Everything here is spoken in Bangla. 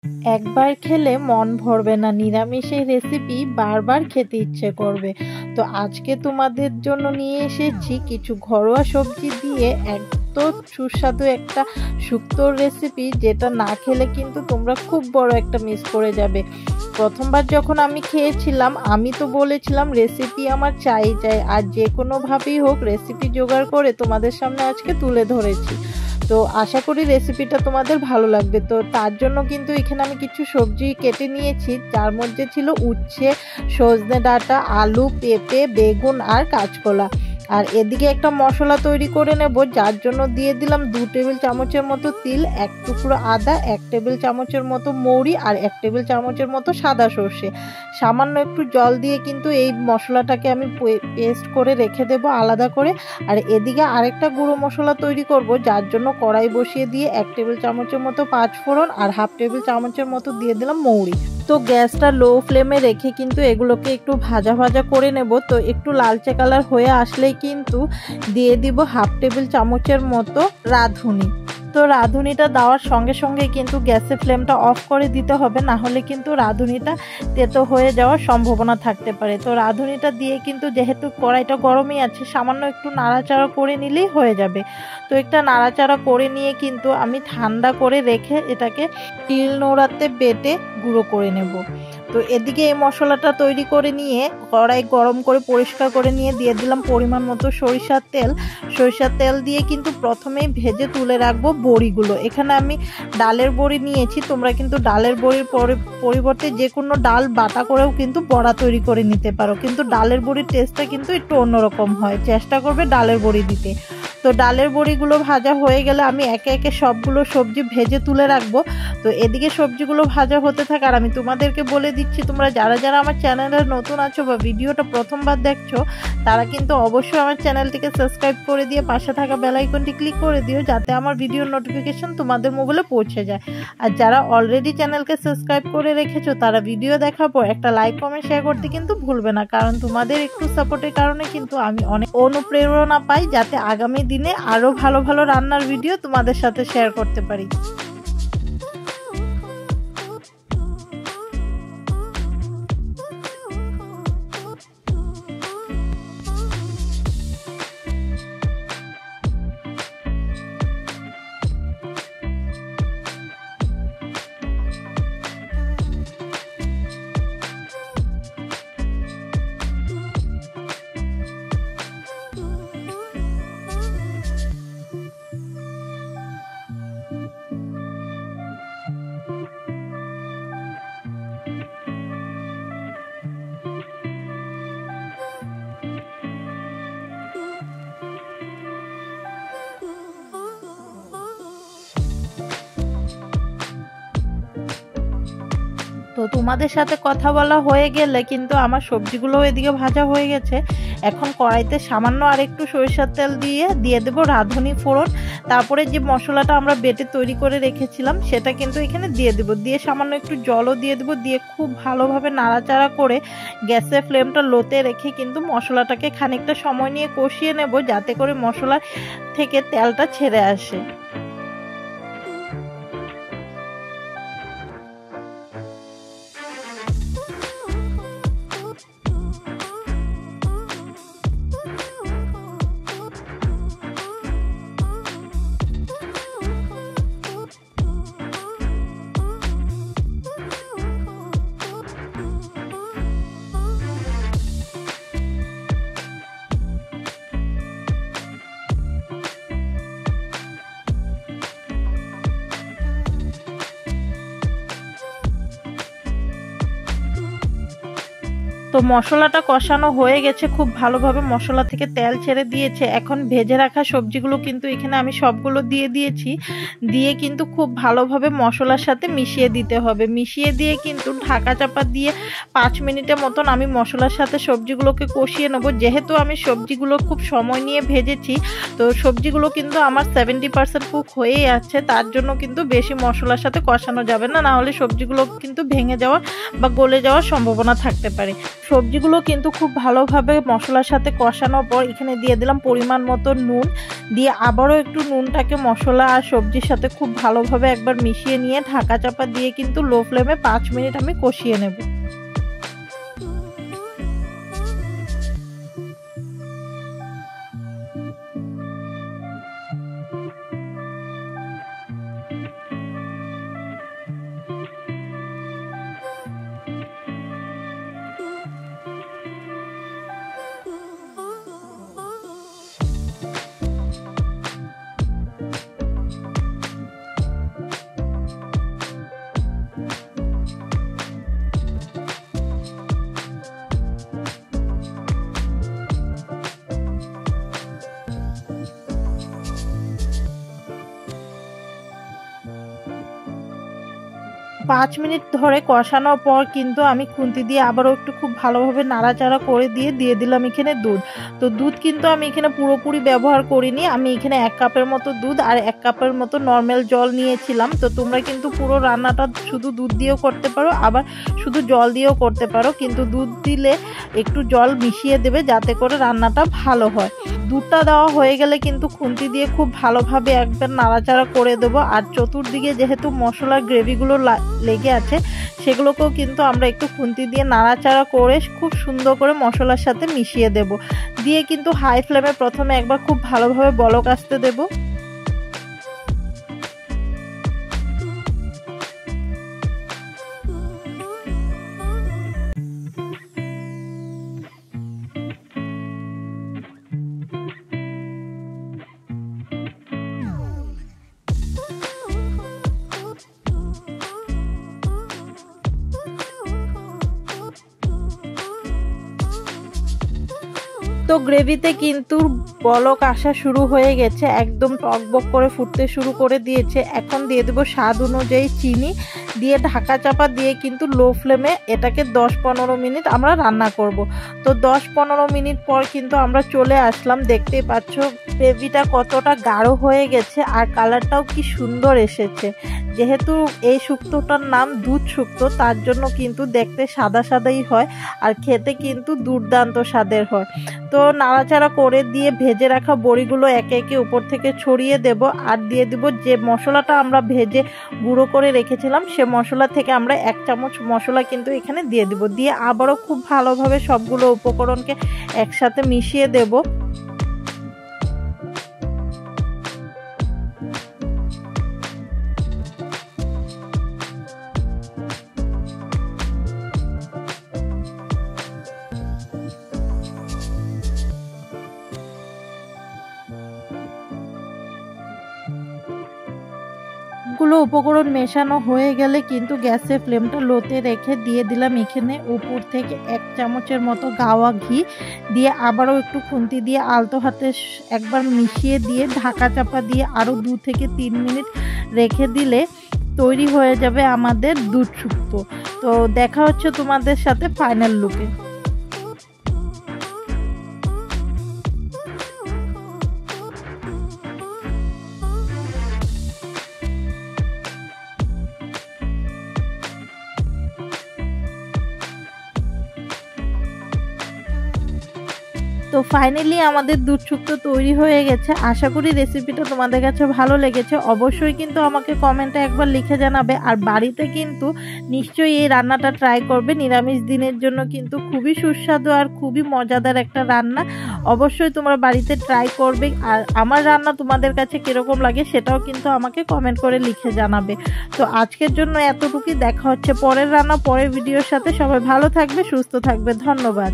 একবার খেলে মন ভরবে না, নিরামিষ এই রেসিপি বারবার খেতে ইচ্ছে করবে। তো আজকে তোমাদের জন্য নিয়ে এসেছি কিছু ঘরোয়া সবজি দিয়ে তো সুস্বাদু একটা শুক্তোর রেসিপি, যেটা না খেলে কিন্তু তোমরা খুব বড় একটা মিস করে যাবে। প্রথমবার যখন আমি খেয়েছিলাম আমি তো বলেছিলাম রেসিপি আমার চাই, আর যে কোনোভাবেই হোক রেসিপি জোগাড় করে তোমাদের সামনে আজকে তুলে ধরেছি। তো আশা করি রেসিপিটা তোমাদের ভালো লাগবে। তো তার জন্য কিন্তু এখানে আমি কিছু সবজি কেটে নিয়েছি, যার মধ্যে ছিল উচ্ছে, সজনে ডাঁটা, আলু, পেঁপে, বেগুন আর কাঁচকলা। আর এদিকে একটা মশলা তৈরি করে নেব, যার জন্য দিয়ে দিলাম 2 টেবিল চামচের মতো তিল, 1 টুকরো আদা, 1 টেবিল চামচের মতো মৌরি আর 1 টেবিল চামচের মতো সাদা সর্ষে। সামান্য একটু জল দিয়ে কিন্তু এই মশলাটাকে আমি পেস্ট করে রেখে দেব আলাদা করে। আর এদিকে আরেকটা গুঁড়ো মশলা তৈরি করব, যার জন্য কড়াই বসিয়ে দিয়ে 1 টেবিল চামচের মতো পাঁচফোড়ন আর 1/2 টেবিল চামচের মতো দিয়ে দিলাম মৌরি। তো গ্যাসটা লো ফ্লেমে রেখে কিন্তু এগুলোকে একটু ভাজা ভাজা করে নেব। তো একটু লালচে কালার হয়ে আসলেই কিন্তু দিয়ে দিব 1/2 টেবিল চামচের মতো রাঁধুনি। তো রাঁধুনিটা দেওয়ার সঙ্গে সঙ্গে কিন্তু গ্যাসের ফ্লেমটা অফ করে দিতে হবে, না হলে কিন্তু রাঁধুনিটা তেতো হয়ে যাওয়ার সম্ভাবনা থাকতে পারে। তো রাঁধুনিটা দিয়ে কিন্তু যেহেতু কড়াইটা গরমই আছে, সামান্য একটু নাড়াচাড়া করে নিলেই হয়ে যাবে। তো একটা নাড়াচাড়া করে নিয়ে কিন্তু আমি ঠান্ডা করে রেখে এটাকে তিল নোড়াতে বেটে গুঁড়ো করে নেব। তো এদিকে এই মশলাটা তৈরি করে নিয়ে কড়াই গরম করে পরিষ্কার করে নিয়ে দিয়ে দিলাম পরিমাণ মতো সরিষার তেল। সরিষার তেল দিয়ে কিন্তু প্রথমেই ভেজে তুলে রাখবো বড়িগুলো। এখানে আমি ডালের বড়ি নিয়েছি, তোমরা কিন্তু ডালের বড়ির পরিবর্তে যে কোনো ডাল বাটা করেও কিন্তু বড়া তৈরি করে নিতে পারো, কিন্তু ডালের বড়ির টেস্টটা কিন্তু একটু অন্যরকম হয়, চেষ্টা করবে ডালের বড়ি দিতে। তো ডালের বড়িগুলো ভাজা হয়ে গেলে আমি একে একে সবগুলো সবজি ভেজে তুলে রাখবো। তো এদিকে সবজিগুলো ভাজা হতে থাকে, আর আমি তোমাদেরকে বলে দিচ্ছি, তোমরা যারা যারা আমার চ্যানেলে নতুন আছো বা ভিডিওটা প্রথমবার দেখছো, তারা কিন্তু অবশ্যই আমার চ্যানেলটিকে সাবস্ক্রাইব করে দিয়ে পাশে থাকা বেল আইকনটি ক্লিক করে দিও, যাতে আমার ভিডিওর নোটিফিকেশন তোমাদের মোবাইলে পৌঁছে যায়। আর যারা অলরেডি চ্যানেলকে সাবস্ক্রাইব করে রেখেছো, তারা ভিডিও দেখার পর একটা লাইক, কমেন্ট, শেয়ার করতে কিন্তু ভুলবে না, কারণ তোমাদের একটু সাপোর্টের কারণে কিন্তু আমি অনেক অনুপ্রেরণা পাই, যাতে আগামী দিনে আরো ভালো ভালো রান্নার ভিডিও তোমাদের সাথে শেয়ার করতে পারি। তো তোমাদের সাথে কথা বলা হয়ে গেলে কিন্তু আমার সবজিগুলো এদিকে ভাজা হয়ে গেছে। এখন কড়াইতে সামান্য আর একটু সরিষার তেল দিয়ে দেবো রাঁধুনি ফোড়ন। তারপরে যে মশলাটা আমরা বেটে তৈরি করে রেখেছিলাম সেটা কিন্তু এখানে দিয়ে দেবো, দিয়ে সামান্য একটু জলও দিয়ে দেবো, দিয়ে খুব ভালোভাবে নাড়াচাড়া করে গ্যাসের ফ্লেমটা লোতে রেখে কিন্তু মশলাটাকে খানিকটা সময় নিয়ে কষিয়ে নেব, যাতে করে মশলা থেকে তেলটা ছেড়ে আসে। তো মশলাটা কষানো হয়ে গেছে, খুব ভালোভাবে মশলা থেকে তেল ছেড়ে দিয়েছে। এখন ভেজে রাখা সবজিগুলো কিন্তু এখানে আমি সবগুলো দিয়ে দিয়েছি, দিয়ে কিন্তু খুব ভালোভাবে মশলার সাথে মিশিয়ে দিতে হবে। মিশিয়ে দিয়ে কিন্তু ঢাকা চাপা দিয়ে 5 মিনিটের মতন আমি মশলার সাথে সবজিগুলোকে কষিয়ে নেব। যেহেতু আমি সবজিগুলো খুব সময় নিয়ে ভেজেছি, তো সবজিগুলো কিন্তু আমার 70% কুক হয়েই আছে, তার জন্য কিন্তু বেশি মশলার সাথে কষানো যাবে না, না হলে সবজিগুলো কিন্তু ভেঙে যাওয়া বা গলে যাওয়ার সম্ভাবনা থাকতে পারে। সবজিগুলো কিন্তু খুব ভালোভাবে মশলার সাথে কষানোর পর এখানে দিয়ে দিলাম পরিমাণ মতো নুন, দিয়ে আবারও একটু নুনটাকে মশলা আর সবজির সাথে খুব ভালোভাবে একবার মিশিয়ে নিয়ে ঢাকা চাপা দিয়ে কিন্তু লো ফ্লেমে 5 মিনিট আমি কষিয়ে নেব। 5 মিনিট ধরে কষানোর পর কিন্তু আমি খুন্তি দিয়ে আবারও একটু খুব ভালোভাবে নাড়াচাড়া করে দিয়ে দিলাম এখানে দুধ। তো দুধ কিন্তু আমি এখানে পুরোপুরি ব্যবহার করিনি, আমি এখানে 1 কাপের মতো দুধ আর 1 কাপের মতো নর্মাল জল নিয়েছিলাম। তো তোমরা কিন্তু পুরো রান্নাটা শুধু দুধ দিয়েও করতে পারো, আবার শুধু জল দিয়েও করতে পারো, কিন্তু দুধ দিলে একটু জল মিশিয়ে দেবে যাতে করে রান্নাটা ভালো হয়। দুধটা দেওয়া হয়ে গেলে কিন্তু খুন্তি দিয়ে খুব ভালোভাবে একবার নাড়াচাড়া করে দেবো। আর চতুর্দিকে যেহেতু মশলার গ্রেভিগুলো লেগে আছে সেগুলোকেও কিন্তু আমরা একটু খুন্তি দিয়ে নাড়াচাড়া করে খুব সুন্দর করে মশলার সাথে মিশিয়ে দেব। দিয়ে কিন্তু হাই ফ্লেমে প্রথমে একবার খুব ভালোভাবে বলক আসতে দেব। তো গ্রেভিতে কিন্তু বলক আসা শুরু হয়ে গেছে, একদম টকবক করে ফুটতে শুরু করে দিয়েছে। এখন দিয়ে দেবো স্বাদ অনুযায়ী চিনি, দিয়ে ঢাকা চাপা দিয়ে কিন্তু লো ফ্লেমে এটাকে 10-15 মিনিট আমরা রান্না করব। তো 10-15 মিনিট পর কিন্তু আমরা চলে আসলাম, দেখতেই পাচ্ছ গ্রেভিটা কতটা গাঢ় হয়ে গেছে আর কালারটাও কি সুন্দর এসেছে। যেহেতু এই শুক্তোটার নাম দুধ শুক্তো, তার জন্য কিন্তু দেখতে সাদা সাদাই হয় আর খেতে কিন্তু দুর্দান্ত স্বাদের হয়। তো নাড়াচাড়া করে দিয়ে ভেজে রাখা বড়িগুলো একে একে উপর থেকে ছড়িয়ে দেব আর দিয়ে দেব যে মশলাটা আমরা ভেজে গুঁড়ো করে রেখেছিলাম, সে মশলা থেকে আমরা 1 চামচ মশলা কিন্তু এখানে দিয়ে দেব। দিয়ে আবারও খুব ভালোভাবে সবগুলো উপকরণকে একসাথে মিশিয়ে দেব। গুলো উপকরণ মেশানো হয়ে গেলে কিন্তু গ্যাসের ফ্লেমটা লোতে রেখে দিয়ে দিলাম এখানে উপর থেকে 1 চামচের মতো গাওয়া ঘি, দিয়ে আবারও একটু খুন্তি দিয়ে আলতো হাতে একবার মিশিয়ে দিয়ে ঢাকা চাপা দিয়ে আরও 2 থেকে 3 মিনিট রেখে দিলে তৈরি হয়ে যাবে আমাদের দুধ শুক্তো। তো দেখা হচ্ছে তোমাদের সাথে ফাইনাল লুকে। তো ফাইনালি আমাদের দুধ শুক্তো তৈরি হয়ে গেছে। আশা করি রেসিপিটা তোমাদের কাছে ভালো লেগেছে। অবশ্যই কিন্তু আমাকে কমেন্টে একবার লিখে জানাবে। আর বাড়িতে কিন্তু নিশ্চয়ই এই রান্নাটা ট্রাই করবে। নিরামিষ দিনের জন্য কিন্তু খুবই সুস্বাদু আর খুবই মজাদার একটা রান্না। অবশ্যই তোমরা বাড়িতে ট্রাই করবে। আর আমার রান্না তোমাদের কাছে কীরকম লাগে সেটাও কিন্তু আমাকে কমেন্ট করে লিখে জানাবে। তো আজকের জন্য এতটুকুই, দেখা হচ্ছে পরের রান্না পরের ভিডিওর সাথে। সবাই ভালো থাকবে, সুস্থ থাকবে, ধন্যবাদ।